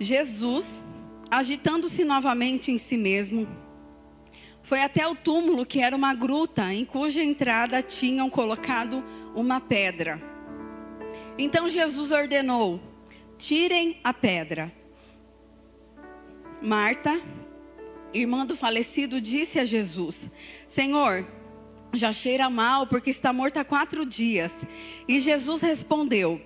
Jesus, agitando-se novamente em si mesmo, foi até o túmulo, que era uma gruta, em cuja entrada tinham colocado uma pedra. Então Jesus ordenou: tirem a pedra. Marta, irmã do falecido, disse a Jesus: Senhor, já cheira mal, porque está morta há 4 dias. E Jesus respondeu: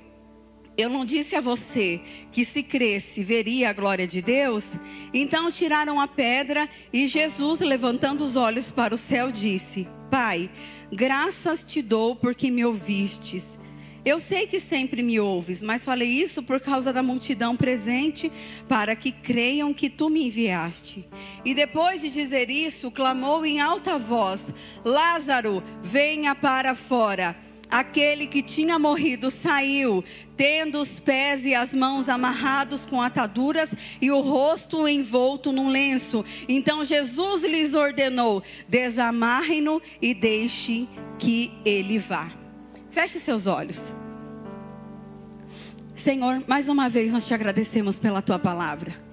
eu não disse a você que se cresce veria a glória de Deus? Então tiraram a pedra, e Jesus, levantando os olhos para o céu, disse: Pai, graças te dou porque me ouvistes. Eu sei que sempre me ouves, mas falei isso por causa da multidão presente, para que creiam que tu me enviaste. E depois de dizer isso, clamou em alta voz: Lázaro, venha para fora. Aquele que tinha morrido saiu, tendo os pés e as mãos amarrados com ataduras e o rosto envolto num lenço. Então Jesus lhes ordenou: desamarrem-no e deixe que ele vá. Feche seus olhos. Senhor, mais uma vez nós te agradecemos pela tua palavra.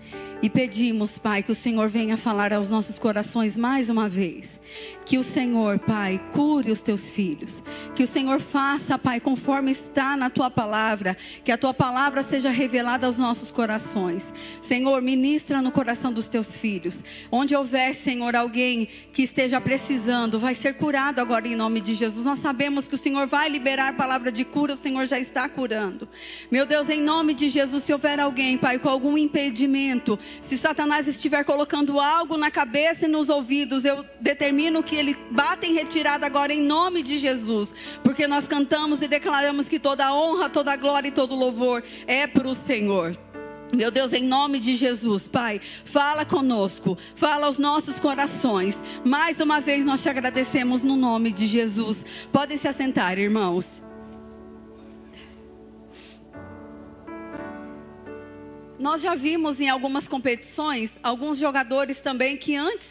E pedimos, Pai, que o Senhor venha falar aos nossos corações mais uma vez. Que o Senhor, Pai, cure os teus filhos. Que o Senhor faça, Pai, conforme está na tua palavra. Que a tua palavra seja revelada aos nossos corações. Senhor, ministra no coração dos teus filhos. Onde houver, Senhor, alguém que esteja precisando, vai ser curado agora em nome de Jesus. Nós sabemos que o Senhor vai liberar a palavra de cura. O Senhor já está curando. Meu Deus, em nome de Jesus, se houver alguém, Pai, com algum impedimento, se Satanás estiver colocando algo na cabeça e nos ouvidos, eu determino que ele bata em retirada agora em nome de Jesus. Porque nós cantamos e declaramos que toda a honra, toda a glória e todo o louvor é para o Senhor. Meu Deus, em nome de Jesus, Pai, fala conosco, fala aos nossos corações. Mais uma vez nós te agradecemos no nome de Jesus. Podem se assentar, irmãos. Nós já vimos em algumas competições, alguns jogadores também que antes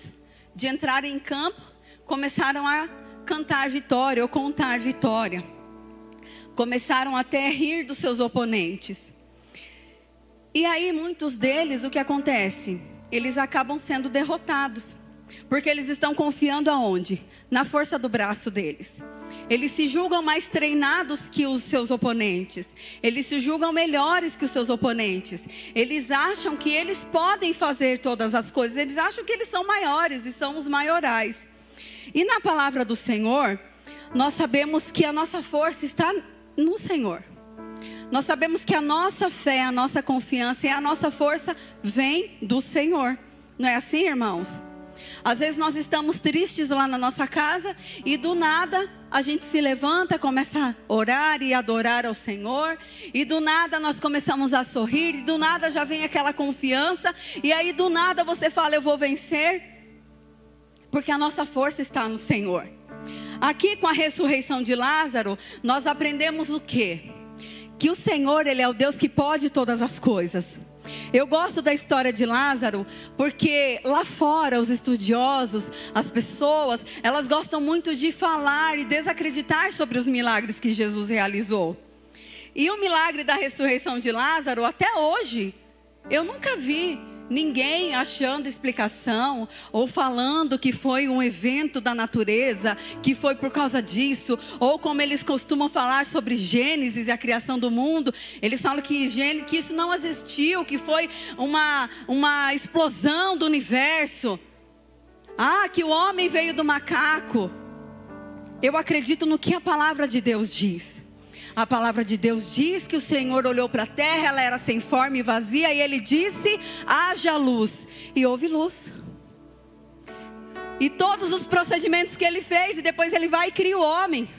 de entrarem em campo, começaram a cantar vitória ou contar vitória. Começaram até a rir dos seus oponentes. E aí muitos deles, o que acontece? Eles acabam sendo derrotados. Porque eles estão confiando aonde? Na força do braço deles. Eles se julgam mais treinados que os seus oponentes. Eles se julgam melhores que os seus oponentes. Eles acham que eles podem fazer todas as coisas. Eles acham que eles são maiores e são os maiorais. E na palavra do Senhor, nós sabemos que a nossa força está no Senhor. Nós sabemos que a nossa fé, a nossa confiança e a nossa força vem do Senhor. Não é assim, irmãos? Às vezes nós estamos tristes lá na nossa casa e do nada a gente se levanta, começa a orar e adorar ao Senhor. E do nada nós começamos a sorrir e do nada já vem aquela confiança. E aí do nada você fala: eu vou vencer. Porque a nossa força está no Senhor. Aqui com a ressurreição de Lázaro, nós aprendemos o quê? Que o Senhor, Ele é o Deus que pode todas as coisas. Eu gosto da história de Lázaro, porque lá fora os estudiosos, as pessoas, elas gostam muito de falar e desacreditar sobre os milagres que Jesus realizou. E o milagre da ressurreição de Lázaro, até hoje, eu nunca vi ninguém achando explicação ou falando que foi um evento da natureza, que foi por causa disso, ou como eles costumam falar sobre Gênesis e a criação do mundo, eles falam que isso não existiu, que foi uma explosão do universo. Que o homem veio do macaco. Eu acredito no que a palavra de Deus diz. A palavra de Deus diz que o Senhor olhou para a terra, ela era sem forma e vazia, e Ele disse: haja luz, e houve luz. E todos os procedimentos que Ele fez, e depois Ele vai e cria o homem.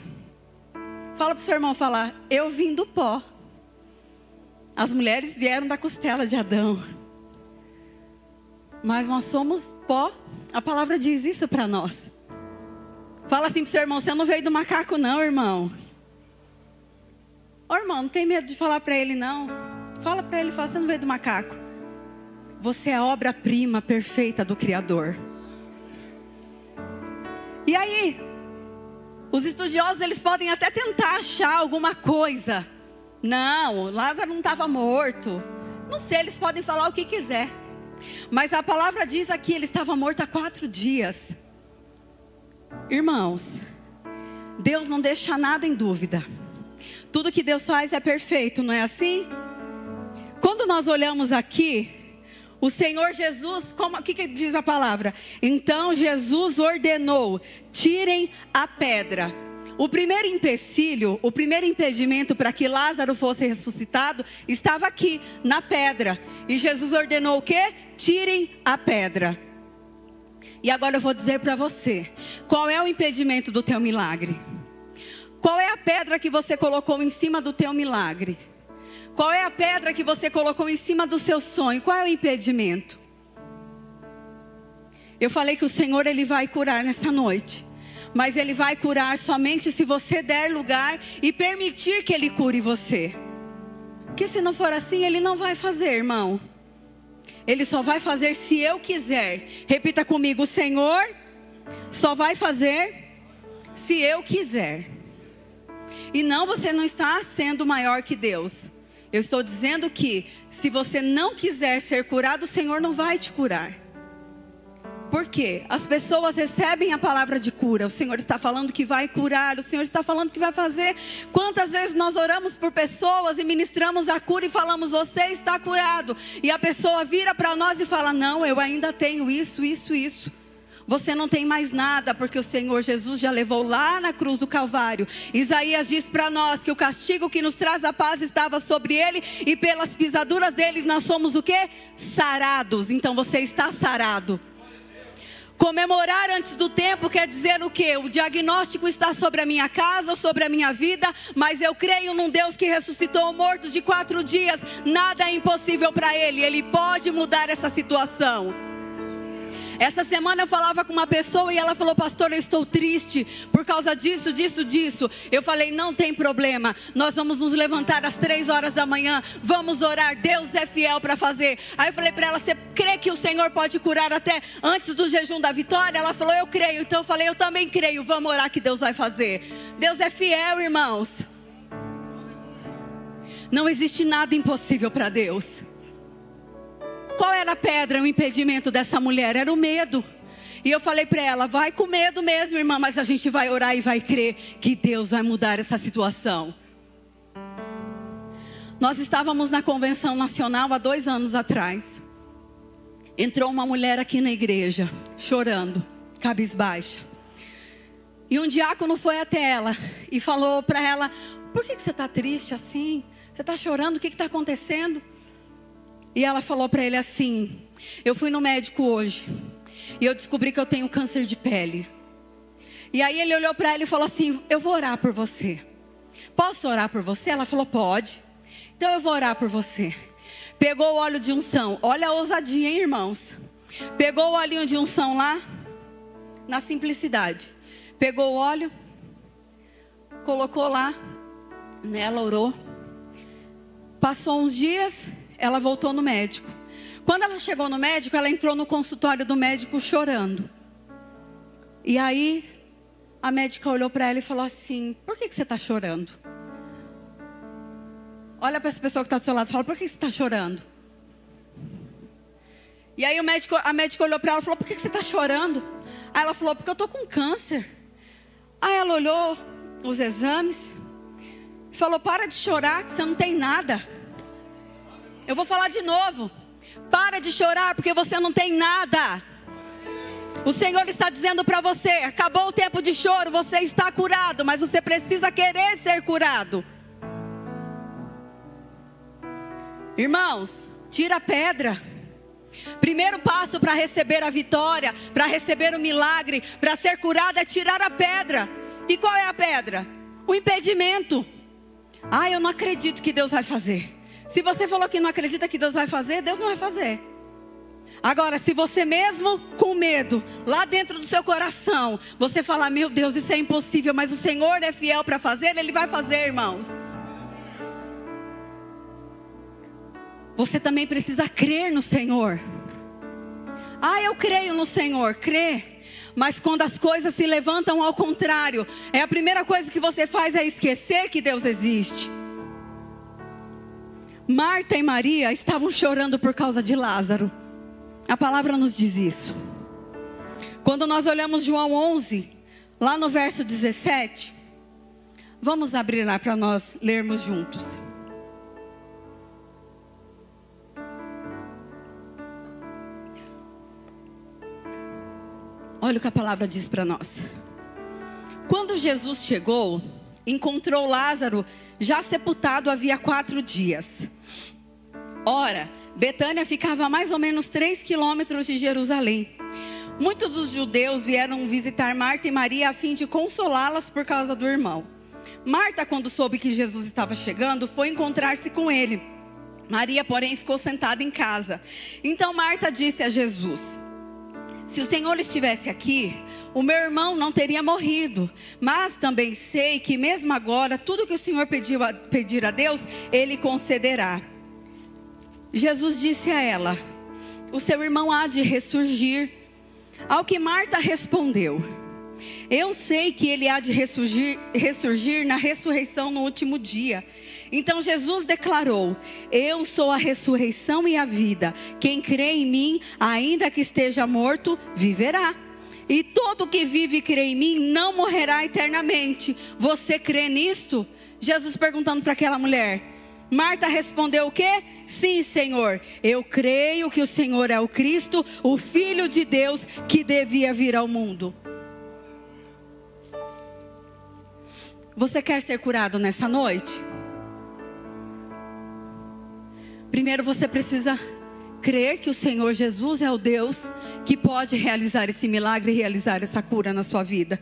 Fala para o seu irmão falar: eu vim do pó. As mulheres vieram da costela de Adão. Mas nós somos pó. A palavra diz isso para nós. Fala assim para o seu irmão: você não veio do macaco não, irmão. Ô irmão, não tem medo de falar para ele não. Fala para ele, fala: você não veio do macaco. Você é a obra-prima perfeita do Criador. E aí, os estudiosos, eles podem até tentar achar alguma coisa. Não, Lázaro não estava morto. Não sei, eles podem falar o que quiser. Mas a palavra diz aqui, ele estava morto há 4 dias. Irmãos, Deus não deixa nada em dúvida. Tudo que Deus faz é perfeito, não é assim? Quando nós olhamos aqui, o Senhor Jesus, o que diz a palavra? Então Jesus ordenou, tirem a pedra. O primeiro empecilho, o primeiro impedimento para que Lázaro fosse ressuscitado, estava aqui, na pedra. E Jesus ordenou o quê? Tirem a pedra. E agora eu vou dizer para você, qual é o impedimento do teu milagre? Qual é a pedra que você colocou em cima do teu milagre? Qual é a pedra que você colocou em cima do seu sonho? Qual é o impedimento? Eu falei que o Senhor, Ele vai curar nessa noite. Mas Ele vai curar somente se você der lugar e permitir que Ele cure você. Porque se não for assim, Ele não vai fazer, irmão. Ele só vai fazer se eu quiser. Repita comigo, o Senhor só vai fazer se eu quiser. E não, você não está sendo maior que Deus. Eu estou dizendo que se você não quiser ser curado, o Senhor não vai te curar. Por quê? As pessoas recebem a palavra de cura. O Senhor está falando que vai curar. O Senhor está falando que vai fazer. Quantas vezes nós oramos por pessoas e ministramos a cura e falamos, você está curado. E a pessoa vira para nós e fala, não, eu ainda tenho isso. Você não tem mais nada, porque o Senhor Jesus já levou lá na cruz do Calvário. Isaías diz para nós que o castigo que nos traz a paz estava sobre Ele, e pelas pisaduras dele nós somos o quê? Sarados. Então você está sarado. Comemorar antes do tempo quer dizer o quê? O diagnóstico está sobre a minha casa ou sobre a minha vida, mas eu creio num Deus que ressuscitou o morto de 4 dias. Nada é impossível para Ele. Ele pode mudar essa situação. Essa semana eu falava com uma pessoa e ela falou, pastor, eu estou triste por causa disso. Eu falei, não tem problema, nós vamos nos levantar às 3 horas da manhã, vamos orar, Deus é fiel para fazer. Aí eu falei para ela, você crê que o Senhor pode curar até antes do jejum da vitória? Ela falou, eu creio. Então eu falei, eu também creio, vamos orar que Deus vai fazer. Deus é fiel, irmãos. Não existe nada impossível para Deus. Qual era a pedra, o impedimento dessa mulher? Era o medo. E eu falei para ela, vai com medo mesmo, irmã, mas a gente vai orar e vai crer que Deus vai mudar essa situação. Nós estávamos na convenção nacional há 2 anos atrás. Entrou uma mulher aqui na igreja, chorando, cabisbaixa. E um diácono foi até ela e falou para ela, por que você está triste assim? Você está chorando, o que está acontecendo? E ela falou para ele assim, eu fui no médico hoje e eu descobri que eu tenho câncer de pele. E aí ele olhou para ela e falou assim, eu vou orar por você. Posso orar por você? Ela falou, pode. Então eu vou orar por você. Pegou o óleo de unção. Olha a ousadia, hein, irmãos? Pegou o olhinho de unção lá, na simplicidade. Pegou o óleo, colocou lá, nela orou. Passou uns dias, ela voltou no médico. Quando ela chegou no médico, ela entrou no consultório do médico chorando. E aí, a médica olhou para ela e falou assim, por que você está chorando? Olha para essa pessoa que está do seu lado e fala, por que você está chorando? E aí a médica olhou para ela e falou, por que você está chorando? Aí ela falou, porque eu estou com câncer. Aí ela olhou os exames e falou, para de chorar que você não tem nada. Eu vou falar de novo. Para de chorar porque você não tem nada. O Senhor está dizendo para você, acabou o tempo de choro, você está curado, mas você precisa querer ser curado. Irmãos, tira a pedra. Primeiro passo para receber a vitória, para receber o milagre, para ser curado é tirar a pedra. E qual é a pedra? O impedimento. Ah, eu não acredito que Deus vai fazer. Se você falou que não acredita que Deus vai fazer, Deus não vai fazer. Agora, se você mesmo com medo, lá dentro do seu coração, você falar, meu Deus, isso é impossível, mas o Senhor é fiel para fazer, Ele vai fazer, irmãos. Você também precisa crer no Senhor. Ah, eu creio no Senhor, crê. Mas quando as coisas se levantam ao contrário, a primeira coisa que você faz é esquecer que Deus existe. Marta e Maria estavam chorando por causa de Lázaro. A palavra nos diz isso. Quando nós olhamos João 11, lá no verso 17, vamos abrir lá para nós lermos juntos. Olha o que a palavra diz para nós. Quando Jesus chegou, encontrou Lázaro já sepultado havia 4 dias. Ora, Betânia ficava a mais ou menos 3 quilômetros de Jerusalém. Muitos dos judeus vieram visitar Marta e Maria a fim de consolá-las por causa do irmão. Marta, quando soube que Jesus estava chegando, foi encontrar-se com ele. Maria, porém, ficou sentada em casa. Então Marta disse a Jesus: se o Senhor estivesse aqui, o meu irmão não teria morrido. Mas também sei que mesmo agora, tudo que o Senhor pedir a Deus, Ele concederá. Jesus disse a ela: o seu irmão há de ressurgir. Ao que Marta respondeu: eu sei que ele há de ressurgir na ressurreição no último dia. Então Jesus declarou: eu sou a ressurreição e a vida. Quem crê em mim, ainda que esteja morto, viverá. E todo que vive e crê em mim não morrerá eternamente. Você crê nisto? Jesus perguntando para aquela mulher. Marta respondeu o quê? Sim, Senhor, eu creio que o Senhor é o Cristo, o Filho de Deus, que devia vir ao mundo. Você quer ser curado nessa noite? Primeiro você precisa crer que o Senhor Jesus é o Deus que pode realizar esse milagre e realizar essa cura na sua vida.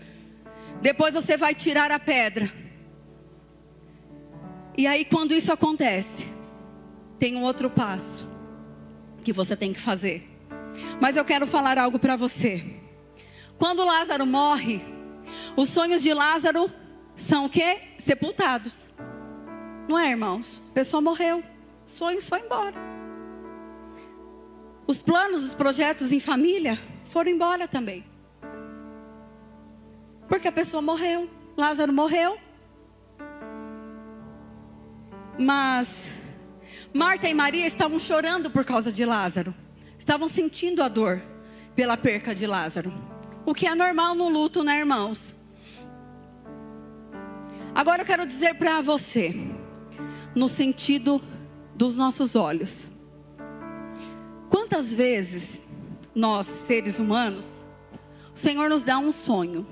Depois você vai tirar a pedra. E aí, quando isso acontece, tem um outro passo que você tem que fazer. Mas eu quero falar algo para você. Quando Lázaro morre, os sonhos de Lázaro são o quê? Sepultados. Não é, irmãos? A pessoa morreu, os sonhos foram embora. Os planos, os projetos em família foram embora também. Porque a pessoa morreu, Lázaro morreu. Mas Marta e Maria estavam chorando por causa de Lázaro. Estavam sentindo a dor pela perca de Lázaro. O que é normal no luto, né, irmãos? Agora eu quero dizer para você, no sentido dos nossos olhos. Quantas vezes nós, seres humanos, o Senhor nos dá um sonho.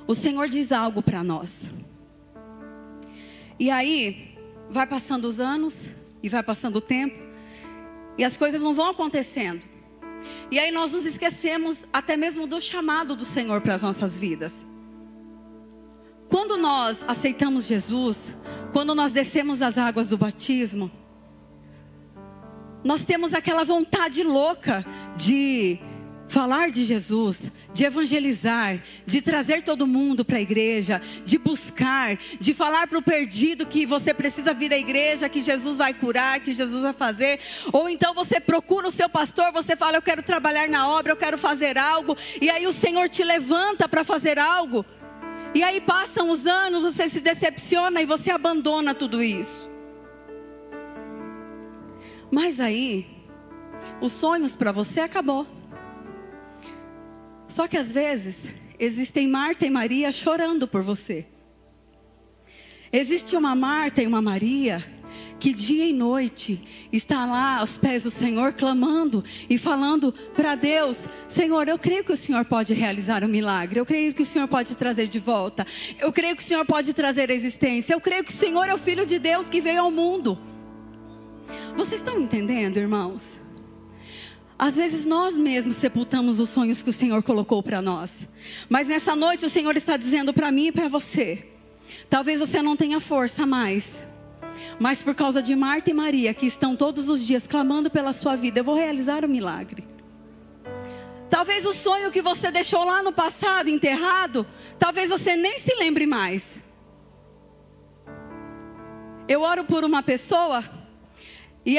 O Senhor diz algo para nós. E aí, vai passando os anos, e vai passando o tempo, e as coisas não vão acontecendo. E aí nós nos esquecemos até mesmo do chamado do Senhor para as nossas vidas. Quando nós aceitamos Jesus, quando nós descemos as águas do batismo, nós temos aquela vontade louca de falar de Jesus, de evangelizar, de trazer todo mundo para a igreja, de buscar, de falar para o perdido que você precisa vir à igreja, que Jesus vai curar, que Jesus vai fazer. Ou então você procura o seu pastor, você fala: eu quero trabalhar na obra, eu quero fazer algo. E aí o Senhor te levanta para fazer algo. E aí passam os anos, você se decepciona e você abandona tudo isso. Mas aí, os sonhos para você acabou. Só que às vezes, existem Marta e Maria chorando por você. Existe uma Marta e uma Maria que dia e noite está lá aos pés do Senhor clamando e falando para Deus: Senhor, eu creio que o Senhor pode realizar um milagre. Eu creio que o Senhor pode trazer de volta. Eu creio que o Senhor pode trazer existência. Eu creio que o Senhor é o Filho de Deus que veio ao mundo. Vocês estão entendendo, irmãos? Às vezes nós mesmos sepultamos os sonhos que o Senhor colocou para nós. Mas nessa noite o Senhor está dizendo para mim e para você: talvez você não tenha força mais, mas por causa de Marta e Maria, que estão todos os dias clamando pela sua vida, eu vou realizar o milagre. Talvez o sonho que você deixou lá no passado enterrado, talvez você nem se lembre mais. Eu oro por uma pessoa e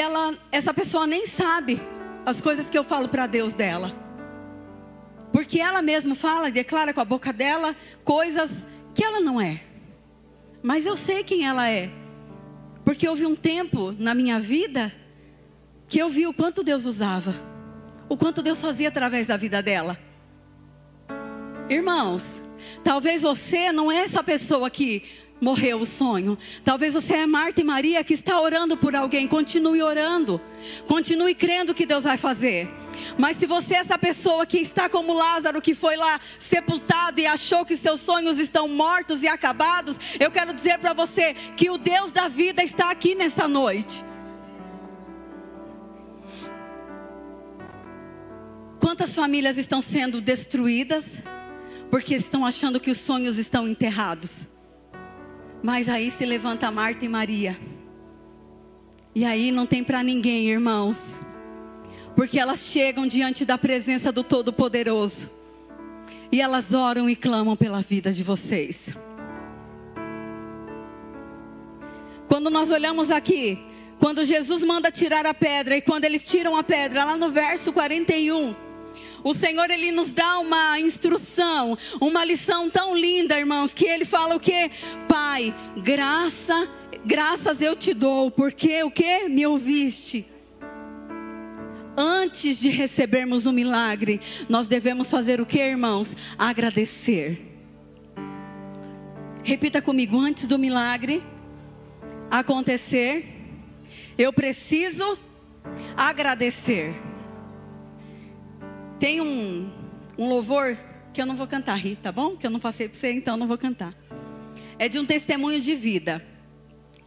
essa pessoa nem sabe as coisas que eu falo para Deus dela. Porque ela mesma fala e declara com a boca dela coisas que ela não é. Mas eu sei quem ela é. Porque houve um tempo na minha vida que eu vi o quanto Deus usava, o quanto Deus fazia através da vida dela. Irmãos, talvez você não é essa pessoa que morreu o sonho. Talvez você é Marta e Maria que está orando por alguém. Continue orando, continue crendo que Deus vai fazer. Mas se você é essa pessoa que está como Lázaro, que foi lá sepultado e achou que seus sonhos estão mortos e acabados, eu quero dizer para você que o Deus da vida está aqui nessa noite. Quantas famílias estão sendo destruídas porque estão achando que os sonhos estão enterrados? Mas aí se levanta Marta e Maria, e aí não tem para ninguém, irmãos, porque elas chegam diante da presença do Todo-Poderoso e elas oram e clamam pela vida de vocês. Quando nós olhamos aqui, quando Jesus manda tirar a pedra, e quando eles tiram a pedra, lá no verso 41, o Senhor, Ele nos dá uma instrução, uma lição tão linda, irmãos, que Ele fala o quê? Pai, graças eu te dou, porque o quê? Me ouviste. Antes de recebermos o milagre, nós devemos fazer o quê, irmãos? Agradecer. Repita comigo, antes do milagre acontecer, eu preciso agradecer. Tem um louvor que eu não vou cantar, Rita, tá bom? Que eu não passei para você, então não vou cantar. É de um testemunho de vida.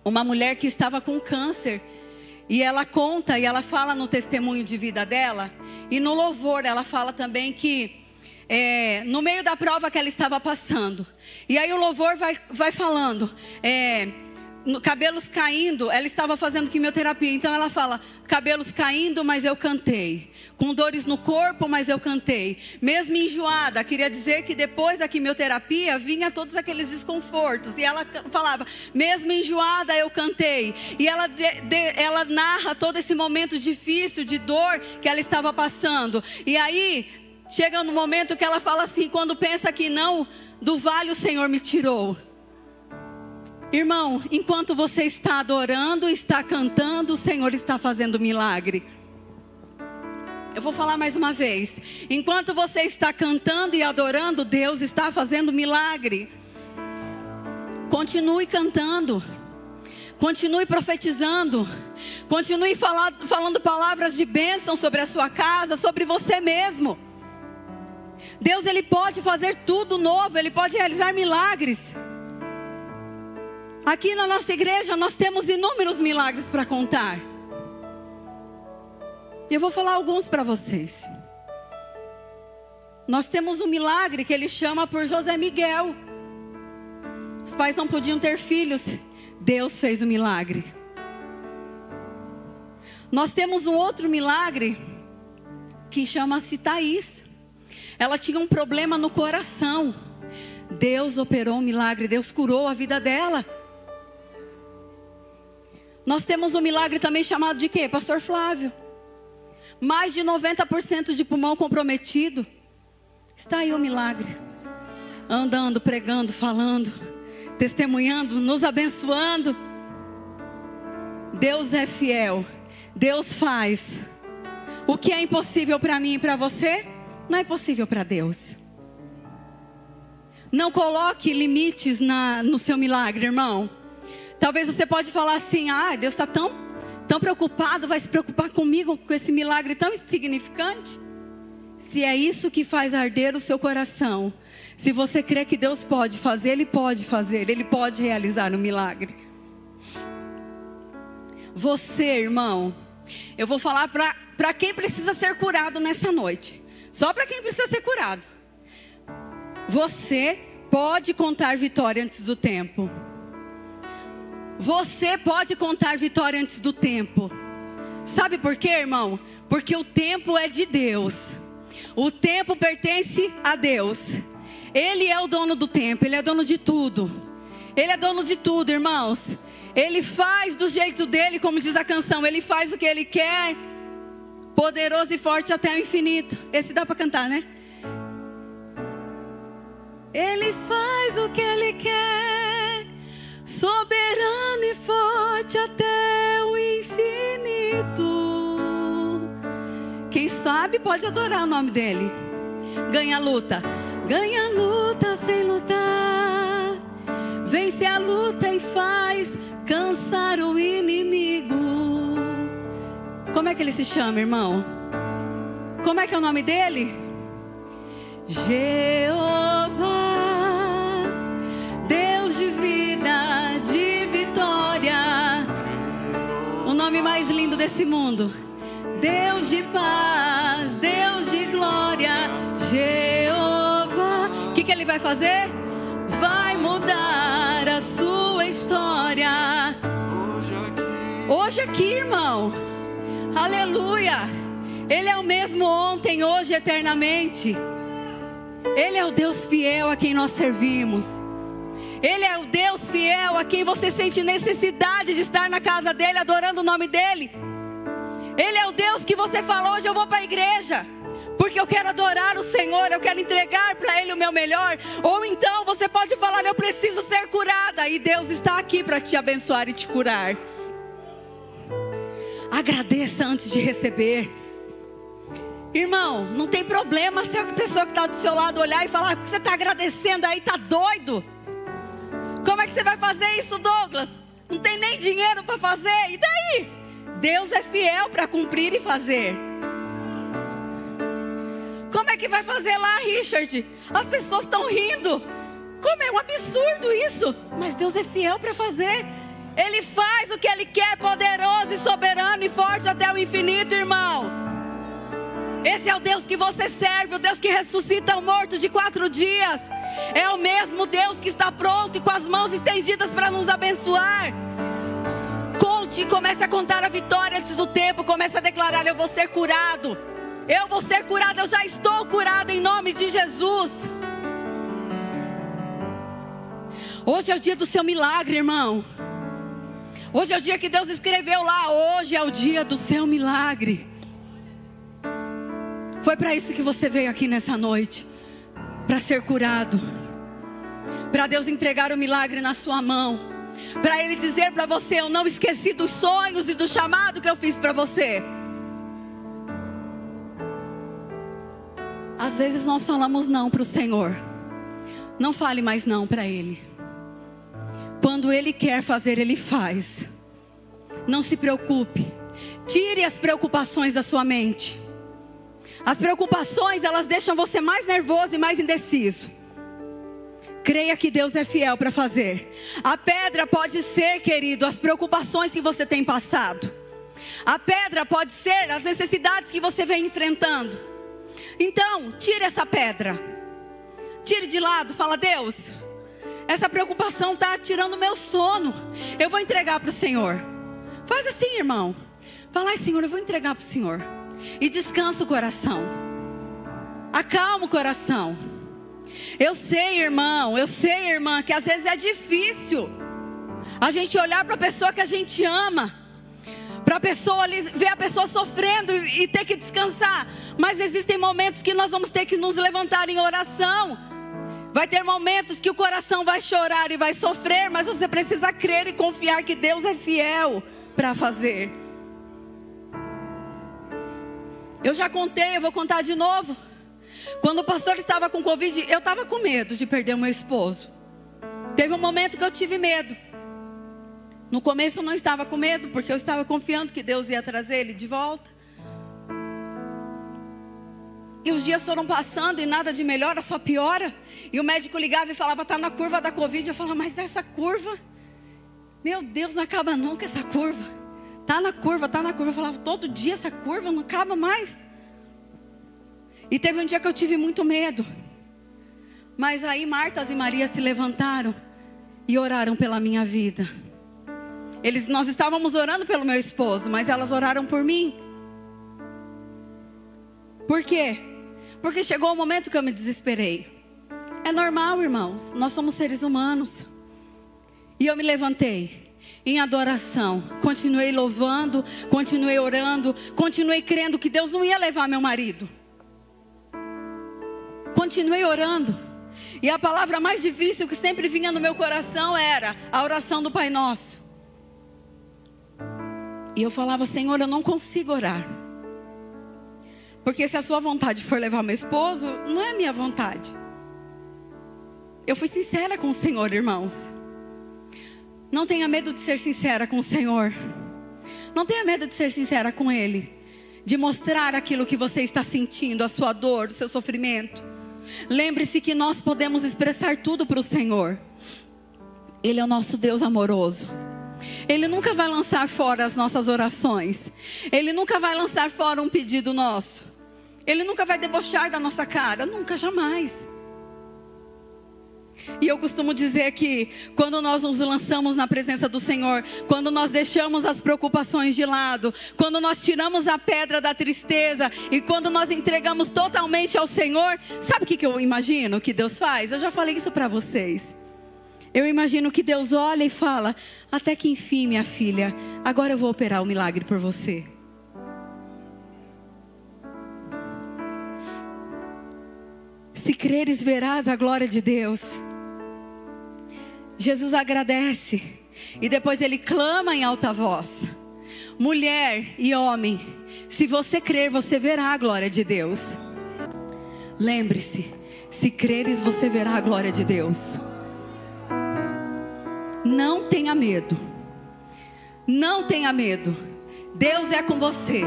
Uma mulher que estava com câncer. E ela conta, e ela fala no testemunho de vida dela. E no louvor ela fala também que no meio da prova que ela estava passando. E aí o louvor vai falando. Cabelos caindo, ela estava fazendo quimioterapia, então ela fala, cabelos caindo, mas eu cantei, com dores no corpo, mas eu cantei, mesmo enjoada, queria dizer que depois da quimioterapia, vinha todos aqueles desconfortos, e ela falava, mesmo enjoada eu cantei, e ela narra todo esse momento difícil, de dor, que ela estava passando, e aí, chega no momento que ela fala assim, quando pensa que não, do vale o Senhor me tirou. Irmão, enquanto você está adorando, está cantando, o Senhor está fazendo milagre. Eu vou falar mais uma vez. Enquanto você está cantando e adorando, Deus está fazendo milagre. Continue cantando. Continue profetizando. Continue falando palavras de bênção sobre a sua casa, sobre você mesmo. Deus, Ele pode fazer tudo novo, Ele pode realizar milagres. Aqui na nossa igreja nós temos inúmeros milagres para contar. E eu vou falar alguns para vocês. Nós temos um milagre que ele chama por José Miguel. Os pais não podiam ter filhos. Deus fez o milagre. Nós temos um outro milagre que chama-se Thaís. Ela tinha um problema no coração. Deus operou um milagre. Deus curou a vida dela. Nós temos um milagre também chamado de quê? Pastor Flávio. Mais de 90% de pulmão comprometido. Está aí o milagre. Andando, pregando, falando, testemunhando, nos abençoando. Deus é fiel. Deus faz. O que é impossível para mim e para você, não é possível para Deus. Não coloque limites no seu milagre, irmão. Talvez você pode falar assim, Deus está tão preocupado, vai se preocupar comigo com esse milagre tão insignificante? Se é isso que faz arder o seu coração, se você crê que Deus pode fazer, Ele pode realizar um milagre. Você, irmão, eu vou falar para quem precisa ser curado nessa noite. Só para quem precisa ser curado. Você pode contar vitória antes do tempo. Você pode contar vitória antes do tempo. Sabe por quê, irmão? Porque o tempo é de Deus. O tempo pertence a Deus. Ele é o dono do tempo, Ele é dono de tudo. Ele é dono de tudo, irmãos. Ele faz do jeito dele, como diz a canção. Ele faz o que Ele quer. Poderoso e forte até o infinito. Esse dá para cantar, né? Ele faz o que Ele quer. Soberano e forte forte até o infinito. Quem sabe pode adorar o nome dele. Ganha a luta sem lutar. Vence a luta e faz cansar o inimigo. Como é que ele se chama, irmão? Como é que é o nome dele? Jeová, Deus de vida, de vitória. O nome mais lindo desse mundo. Deus de paz, Deus de glória. Jeová. O que ele vai fazer? Vai mudar a sua história. Hoje aqui, irmão. Aleluia. Ele é o mesmo ontem, hoje, eternamente. Ele é o Deus fiel a quem nós servimos. Ele é o Deus fiel a quem você sente necessidade de estar na casa dele, adorando o nome dele. Ele é o Deus que você fala: hoje eu vou para a igreja, porque eu quero adorar o Senhor, eu quero entregar para Ele o meu melhor. Ou então você pode falar: eu preciso ser curada, e Deus está aqui para te abençoar e te curar. Agradeça antes de receber. Irmão, não tem problema se a pessoa que está do seu lado olhar e falar: que você está agradecendo aí, está doido? Como é que você vai fazer isso, Douglas? Não tem nem dinheiro para fazer, e daí? Deus é fiel para cumprir e fazer. Como é que vai fazer lá, Richard? As pessoas estão rindo. Como é um absurdo isso. Mas Deus é fiel para fazer. Ele faz o que Ele quer, poderoso e soberano e forte até o infinito, irmão. Esse é o Deus que você serve, o Deus que ressuscita o morto de 4 dias. É o mesmo Deus que está pronto e com as mãos estendidas para nos abençoar. Conte e comece a contar a vitória antes do tempo. Comece a declarar: eu vou ser curado. Eu vou ser curado, eu já estou curado em nome de Jesus. Hoje é o dia do seu milagre, irmão. Hoje é o dia que Deus escreveu lá. Hoje é o dia do seu milagre. Foi para isso que você veio aqui nessa noite. Para ser curado. Para Deus entregar o milagre na sua mão. Para Ele dizer para você: eu não esqueci dos sonhos e do chamado que eu fiz para você. Às vezes nós falamos não para o Senhor. Não fale mais não para Ele. Quando Ele quer fazer, Ele faz. Não se preocupe. Tire as preocupações da sua mente. As preocupações, elas deixam você mais nervoso e mais indeciso. Creia que Deus é fiel para fazer. A pedra pode ser, querido, as preocupações que você tem passado. A pedra pode ser as necessidades que você vem enfrentando. Então, tire essa pedra. Tire de lado, fala: Deus, essa preocupação está tirando o meu sono. Eu vou entregar para o Senhor. Faz assim, irmão. Fala: ai, Senhor, eu vou entregar para o Senhor. E descansa o coração. Acalma o coração. Eu sei, irmão, eu sei, irmã, que às vezes é difícil a gente olhar para a pessoa que a gente ama, para a pessoa ali, ver a pessoa sofrendo e ter que descansar. Mas existem momentos que nós vamos ter que nos levantar em oração. Vai ter momentos que o coração vai chorar e vai sofrer, mas você precisa crer e confiar que Deus é fiel para fazer. Eu já contei, eu vou contar de novo. Quando o pastor estava com Covid, eu estava com medo de perder o meu esposo. Teve um momento que eu tive medo. No começo eu não estava com medo, porque eu estava confiando que Deus ia trazer ele de volta. E os dias foram passando e nada de melhora, só piora. E o médico ligava e falava: está na curva da Covid. Eu falava: mas essa curva, meu Deus, não acaba nunca essa curva. Está na curva, está na curva. Eu falava: todo dia essa curva não acaba mais. E teve um dia que eu tive muito medo. Mas aí Martas e Maria se levantaram e oraram pela minha vida. Nós estávamos orando pelo meu esposo, mas elas oraram por mim. Por quê? Porque chegou o momento que eu me desesperei. É normal, irmãos, nós somos seres humanos. E eu me levantei em adoração. Continuei louvando, continuei orando, continuei crendo que Deus não ia levar meu marido. Continuei orando. E a palavra mais difícil que sempre vinha no meu coração era a oração do Pai Nosso. E eu falava: Senhor, eu não consigo orar. Porque se a sua vontade for levar meu esposo, não é a minha vontade. Eu fui sincera com o Senhor, irmãos. Não tenha medo de ser sincera com o Senhor. Não tenha medo de ser sincera com Ele. De mostrar aquilo que você está sentindo, a sua dor, o seu sofrimento. Lembre-se que nós podemos expressar tudo para o Senhor. Ele é o nosso Deus amoroso. Ele nunca vai lançar fora as nossas orações. Ele nunca vai lançar fora um pedido nosso. Ele nunca vai debochar da nossa cara. Nunca, jamais. E eu costumo dizer que quando nós nos lançamos na presença do Senhor, quando nós deixamos as preocupações de lado, quando nós tiramos a pedra da tristeza e quando nós entregamos totalmente ao Senhor, sabe o que eu imagino que Deus faz? Eu já falei isso para vocês. Eu imagino que Deus olha e fala: até que enfim, minha filha, agora eu vou operar o milagre por você. Se creres, verás a glória de Deus. Jesus agradece. E depois ele clama em alta voz: mulher e homem, se você crer, você verá a glória de Deus. Lembre-se, se creres, você verá a glória de Deus. Não tenha medo. Não tenha medo. Deus é com você.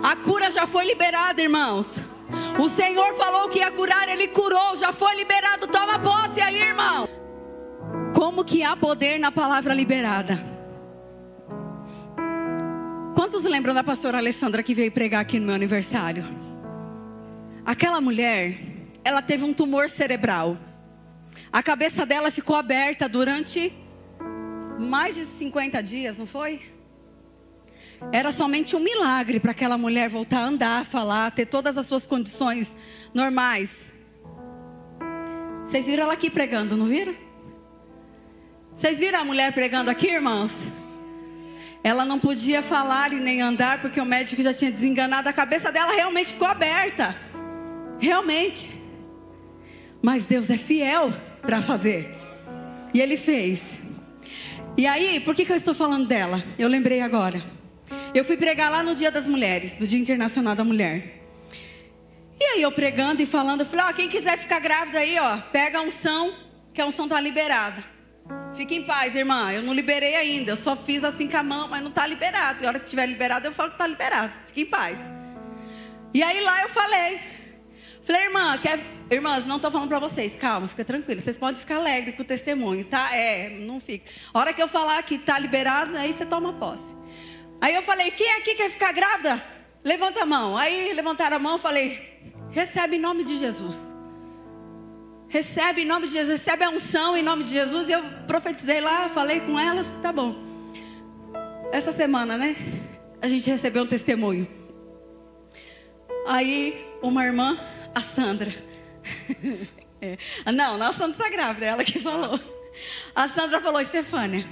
A cura já foi liberada, irmãos. O Senhor falou que ia curar, Ele curou, já foi liberado. Toma posse aí, irmão. Como que há poder na palavra liberada? Quantos lembram da pastora Alessandra que veio pregar aqui no meu aniversário? Aquela mulher, ela teve um tumor cerebral. A cabeça dela ficou aberta durante mais de 50 dias, não foi? Era somente um milagre para aquela mulher voltar a andar, falar, ter todas as suas condições normais. Vocês viram ela aqui pregando, não viram? Vocês viram a mulher pregando aqui, irmãos? Ela não podia falar e nem andar porque o médico já tinha desenganado. A cabeça dela realmente ficou aberta. Realmente. Mas Deus é fiel para fazer. E Ele fez. E aí, por que eu estou falando dela? Eu lembrei agora. Eu fui pregar lá no Dia das Mulheres, no Dia Internacional da Mulher. E aí eu pregando e falando, eu falei: ó, quem quiser ficar grávida aí, ó, pega a unção, que a unção está liberada. Fique em paz, irmã, eu não liberei ainda, eu só fiz assim com a mão, mas não está liberado. E a hora que estiver liberado, eu falo que está liberado. Fique em paz. E aí lá eu falei, irmãs, não estou falando para vocês, calma, fica tranquila. Vocês podem ficar alegres com o testemunho, tá? Não fica. A hora que eu falar que está liberado, aí você toma posse. Aí eu falei: quem aqui quer ficar grávida? Levanta a mão. Aí levantaram a mão, eu falei: recebe em nome de Jesus. Recebe em nome de Jesus, recebe a unção em nome de Jesus. E eu profetizei lá, falei com elas, tá bom. Essa semana, né, a gente recebeu um testemunho. Aí uma irmã, a Sandra Não, a Sandra está grávida, é ela que falou. A Sandra falou: Estefânia,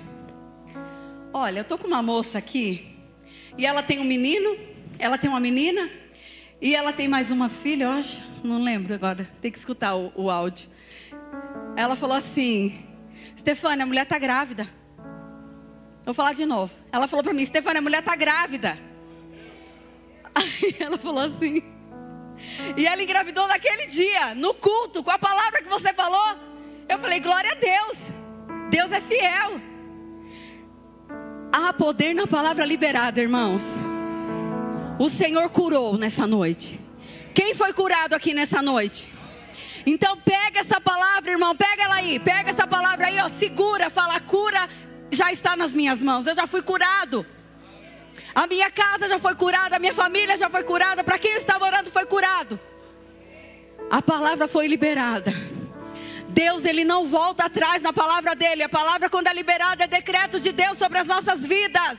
olha, eu tô com uma moça aqui e ela tem um menino, ela tem uma menina e ela tem mais uma filha, eu acho, não lembro agora, tem que escutar o áudio. Ela falou assim: Estefânia, a mulher está grávida. Vou falar de novo. Ela falou para mim: Estefânia, a mulher está grávida. Aí ela falou assim, e ela engravidou naquele dia, no culto, com a palavra que você falou. Eu falei: glória a Deus, Deus é fiel. Há poder na palavra liberada, irmãos. O Senhor curou nessa noite. Quem foi curado aqui nessa noite? Então pega essa palavra, irmão, pega ela aí, pega essa palavra aí, ó, segura, fala: a cura já está nas minhas mãos, eu já fui curado. A minha casa já foi curada, a minha família já foi curada, para quem eu estava orando foi curado. A palavra foi liberada. Deus, Ele não volta atrás na palavra dEle. A palavra, quando é liberada, é decreto de Deus sobre as nossas vidas.